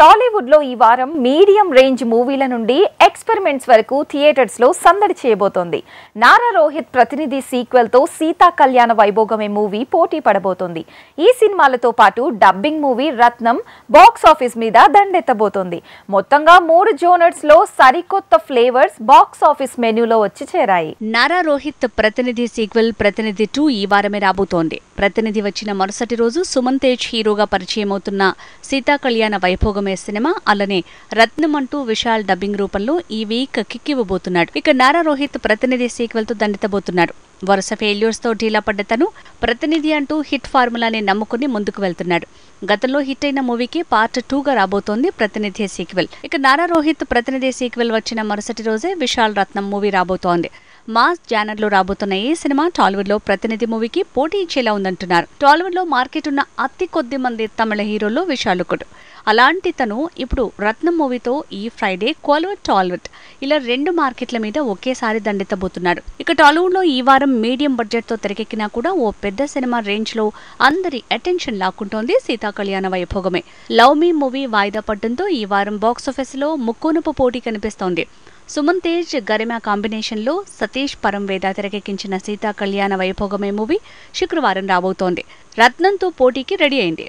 టాలీవుడ్ లో ఈ వారం మీడియం రేంజ్ మూవీల నుండి ఎక్స్పెరిమెంట్స్ వరకు థియేటర్స్ లో సందడి చేయబోతోంది. నారా రోహిత్ ప్రతినిధి సీక్వెల్ తో సీతా కళ్యాణ వైభోగమే మూవీ పోటీ పడబోతోంది. ఈ సినిమాలతో పాటు డబ్బింగ్ మూవీ రత్నం బాక్స్ ఆఫీస్ మీద దండెత్తబోతోంది. మొత్తంగా 3 జోనర్స్ లో సరికొత్త ఫ్లేవర్స్ బాక్స్ ఆఫీస్ మెనూలో వచ్చి చేరాయి. నారా రోహిత్ ప్రతినిధి సీక్వెల్ ప్రతినిధి 2 ఈ వారమే రాబోతోంది. ప్రతినిధి వచ్చిన మరుసటి రోజు సుమన్ తేజ్ హీరోగా పరిచయమవుతున్న సీతా కళ్యాణ వైభోగమే సినిమా, అలానే రత్నం అంటూ విశాల్ డబ్బింగ్ రూపంలో ఈ వీక్ కిక్కివ్వబోతున్నాడు. ఇక నారా రోహిత్ ప్రతినిధి సీక్వెల్ తో దండెత్తబోతున్నాడు. వరుస ఫెయిల్యూర్స్ తో ఢీలా పడ్డ తను ప్రతినిధి అంటూ హిట్ ఫార్ములాని నమ్ముకుని ముందుకు వెళ్తున్నాడు. గతంలో హిట్ అయిన మూవీకి పార్ట్ 2గా రాబోతోంది ప్రతినిధి సీక్వెల్. ఇక నారా రోహిత్ ప్రతినిధి సీక్వెల్ వచ్చిన మరుసటి రోజే విశాల్ రత్నం మూవీ రాబోతోంది. మాస్ జానర్ లో రాబోతున్న ఈ సినిమా టాలీవుడ్ లో ప్రతినిధి మూవీకి పోటీ ఇచ్చేలా ఉందంటున్నారు. టాలీవుడ్ లో మార్కెట్ ఉన్న అతి కొద్ది మంది తమిళ హీరోల్లో విశాల్ ఒకడు. అలాంటి తను ఇప్పుడు రత్నం మూవీతో ఈ ఫ్రైడే కోల్వర్ట్ టాలీవుడ్ ఇలా 2 మార్కెట్ల మీద ఒకేసారి దండెత్తబోతున్నాడు. ఇక టాలీవుడ్ లో ఈ వారం మీడియం బడ్జెట్ తో తెరకెక్కినా కూడా ఓ పెద్ద సినిమా రేంజ్ లో అందరి అటెన్షన్ లాక్కుంటోంది సీతా కళ్యాణ వైభోగమే. లవ్ మీ మూవీ వాయిదా పడడంతో ఈ వారం బాక్సాఫీస్ లో ముక్కోనపు పోటీ కనిపిస్తోంది. సుమన్ తేజ్ గరిమా కాంబినేషన్ లో సతీష్ పరంవేద తెరకెక్కించిన సీతా కళ్యాణ వైభోగమే మూవీ శుక్రవారం రాబోతోంది. రత్నంతో పోటీకి రెడీ అయింది.